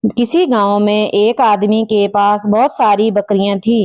किसी गांव में एक आदमी के पास बहुत सारी बकरियां थी।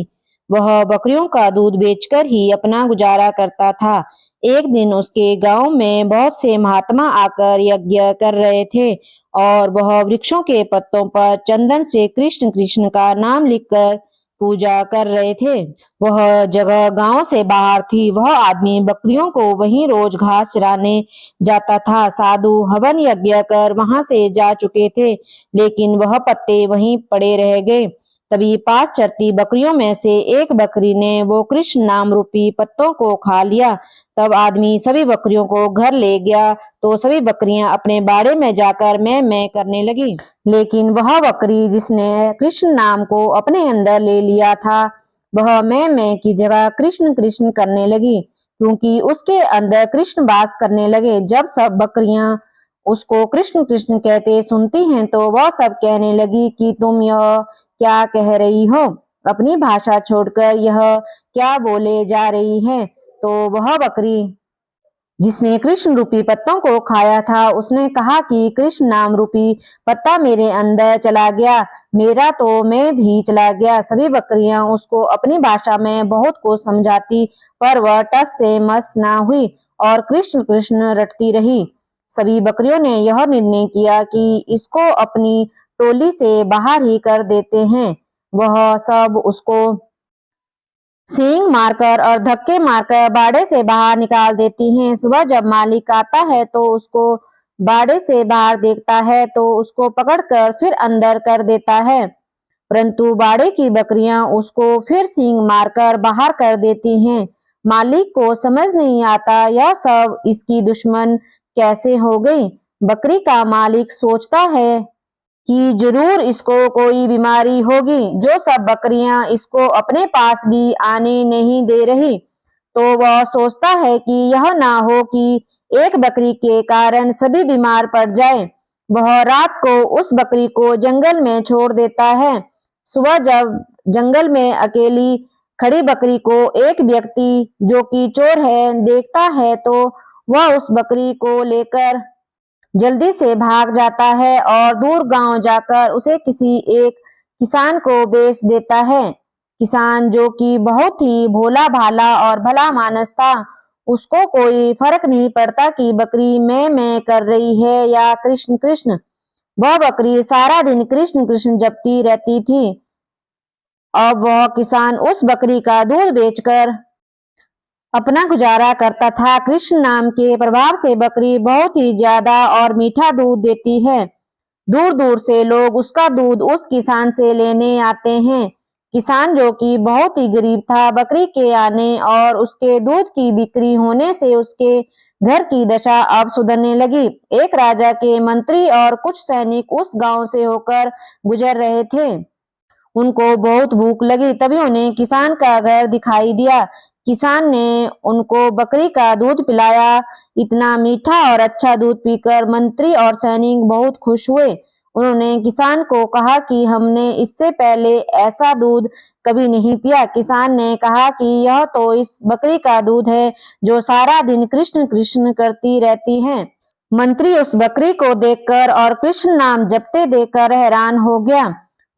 वह बकरियों का दूध बेचकर ही अपना गुजारा करता था। एक दिन उसके गांव में बहुत से महात्मा आकर यज्ञ कर रहे थे और वह वृक्षों के पत्तों पर चंदन से कृष्ण कृष्ण का नाम लिखकर पूजा कर रहे थे। वह जगह गांव से बाहर थी। वह आदमी बकरियों को वहीं रोज घास चराने जाता था। साधु हवन यज्ञ कर वहां से जा चुके थे, लेकिन वह पत्ते वहीं पड़े रह गए। तभी पास चरती बकरियों में से एक बकरी ने वो कृष्ण नाम रूपी पत्तों को खा लिया। तब आदमी सभी बकरियों को घर ले गया तो सभी बकरियां अपने बाड़े में जाकर मैं करने लगी। लेकिन वह बकरी जिसने कृष्ण नाम को अपने अंदर ले लिया था, वह मैं की जगह कृष्ण कृष्ण करने लगी, क्योंकि उसके अंदर कृष्ण वास करने लगे। जब सब बकरियां उसको कृष्ण कृष्ण कहते सुनती हैं तो वह सब कहने लगी कि तुम यह क्या कह रही हो, अपनी भाषा छोड़कर यह क्या बोले जा रही है। तो वह बकरी जिसने कृष्ण रूपी पत्तों को खाया था, उसने कहा कि कृष्ण नाम रूपी पत्ता मेरे अंदर चला गया, मेरा तो मैं भी चला गया। सभी बकरियां उसको अपनी भाषा में बहुत कुछ समझाती, पर वह टस से मस ना हुई और कृष्ण कृष्ण रटती रही। सभी बकरियों ने यह निर्णय किया कि इसको अपनी टोली से बाहर ही कर देते हैं। वह सब उसको सींग मारकर और धक्के मारकर बाड़े से बाहर निकाल देती हैं। सुबह जब मालिक आता है तो उसको बाड़े से बाहर देखता है तो उसको पकड़कर फिर अंदर कर देता है, परंतु बाड़े की बकरियां उसको फिर सींग मारकर बाहर कर देती हैं। मालिक को समझ नहीं आता यह सब इसकी दुश्मन कैसे हो गई। बकरी का मालिक सोचता है कि जरूर इसको कोई बीमारी होगी, जो सब बकरियां इसको अपने पास भी आने नहीं दे रही। तो वह सोचता है कि यह ना हो कि एक बकरी के कारण सभी बीमार पड़ जाए। वह रात को उस बकरी को जंगल में छोड़ देता है। सुबह जब जंगल में अकेली खड़ी बकरी को एक व्यक्ति जो कि चोर है देखता है तो वह उस बकरी को लेकर जल्दी से भाग जाता है और दूर गांव जाकर उसे किसी एक किसान को बेच देता है। किसान जो कि बहुत ही भोला भाला और भला मानस था, उसको कोई फर्क नहीं पड़ता कि बकरी मैं कर रही है या कृष्ण कृष्ण। वह बकरी सारा दिन कृष्ण कृष्ण जपती रहती थी। अब वह किसान उस बकरी का दूध बेचकर अपना गुजारा करता था। कृष्ण नाम के प्रभाव से बकरी बहुत ही ज्यादा और मीठा दूध देती है। दूर दूर से लोग उसका दूध उस किसान से लेने आते हैं। किसान जो कि बहुत ही गरीब था, बकरी के आने और उसके दूध की बिक्री होने से उसके घर की दशा अब सुधरने लगी। एक राजा के मंत्री और कुछ सैनिक उस गांव से होकर गुजर रहे थे। उनको बहुत भूख लगी, तभी उन्हें किसान का घर दिखाई दिया। किसान ने उनको बकरी का दूध पिलाया। इतना मीठा और अच्छा दूध पीकर मंत्री और सैनिक बहुत खुश हुए। उन्होंने किसान को कहा कि हमने इससे पहले ऐसा दूध कभी नहीं पिया। किसान ने कहा कि यह तो इस बकरी का दूध है जो सारा दिन कृष्ण कृष्ण करती रहती है। मंत्री उस बकरी को देखकर और कृष्ण नाम जपते देखकर हैरान हो गया।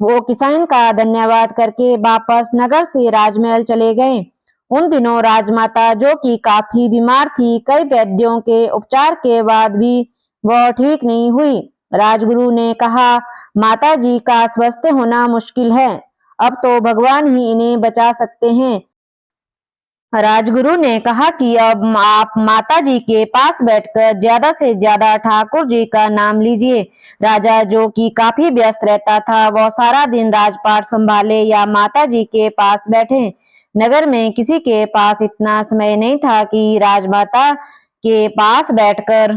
वो किसान का धन्यवाद करके वापस नगर से राजमहल चले गए। उन दिनों राजमाता जो कि काफी बीमार थी, कई वैद्यों के उपचार के बाद भी वह ठीक नहीं हुई। राजगुरु ने कहा, माता जी का स्वस्थ होना मुश्किल है, अब तो भगवान ही इन्हें बचा सकते हैं। राजगुरु ने कहा कि अब आप माता जी के पास बैठकर ज्यादा से ज्यादा ठाकुर जी का नाम लीजिए। राजा जो कि काफी व्यस्त रहता था, वह सारा दिन राजपाट संभाले या माता जी के पास बैठे। नगर में किसी के पास इतना समय नहीं था कि राजमाता के पास बैठकर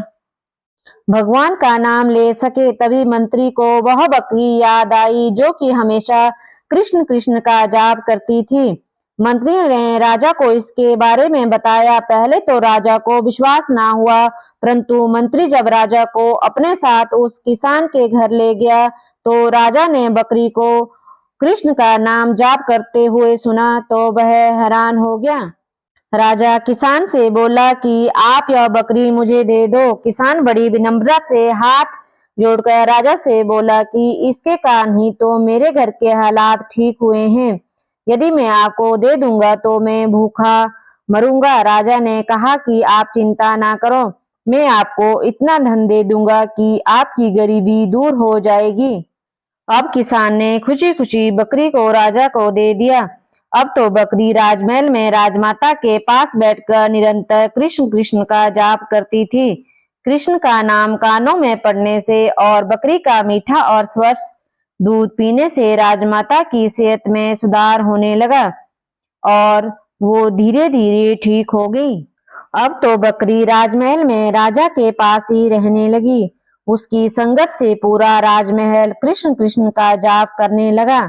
भगवान का नाम ले सके। तभी मंत्री को वह बकरी याद आई जो कि हमेशा कृष्ण कृष्ण का जाप करती थी। मंत्री ने राजा को इसके बारे में बताया। पहले तो राजा को विश्वास ना हुआ, परंतु मंत्री जब राजा को अपने साथ उस किसान के घर ले गया तो राजा ने बकरी को कृष्ण का नाम जाप करते हुए सुना तो वह हैरान हो गया। राजा किसान से बोला कि आप यह बकरी मुझे दे दो। किसान बड़ी विनम्रता से हाथ जोड़कर राजा से बोला कि इसके कारण ही तो मेरे घर के हालात ठीक हुए हैं। यदि मैं आपको दे दूंगा तो मैं भूखा मरूंगा। राजा ने कहा कि आप चिंता ना करो, मैं आपको इतना धन दे दूंगा कि आपकी गरीबी दूर हो जाएगी। अब किसान ने खुशी खुशी बकरी को राजा को दे दिया। अब तो बकरी राजमहल में राजमाता के पास बैठकर निरंतर कृष्ण कृष्ण का जाप करती थी। कृष्ण का नाम कानों में पड़ने से और बकरी का मीठा और स्वच्छ दूध पीने से राजमाता की सेहत में सुधार होने लगा और वो धीरे धीरे ठीक हो गई। अब तो बकरी राजमहल में राजा के पास ही रहने लगी। उसकी संगत से पूरा राजमहल कृष्ण कृष्ण का जाप करने लगा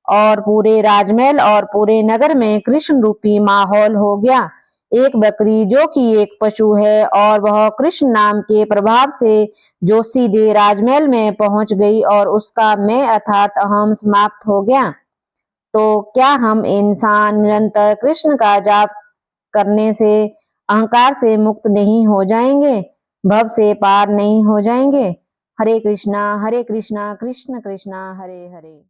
और पूरे राजमहल और पूरे नगर में कृष्ण रूपी माहौल हो गया। एक बकरी जो कि एक पशु है और वह कृष्ण नाम के प्रभाव से जो सीधे राजमहल में पहुंच गई और उसका मैं अर्थात अहम समाप्त हो गया। तो क्या हम इंसान निरंतर कृष्ण का जाप करने से अहंकार से मुक्त नहीं हो जाएंगे, भव से पार नहीं हो जाएंगे? हरे कृष्णा कृष्ण कृष्णा हरे हरे।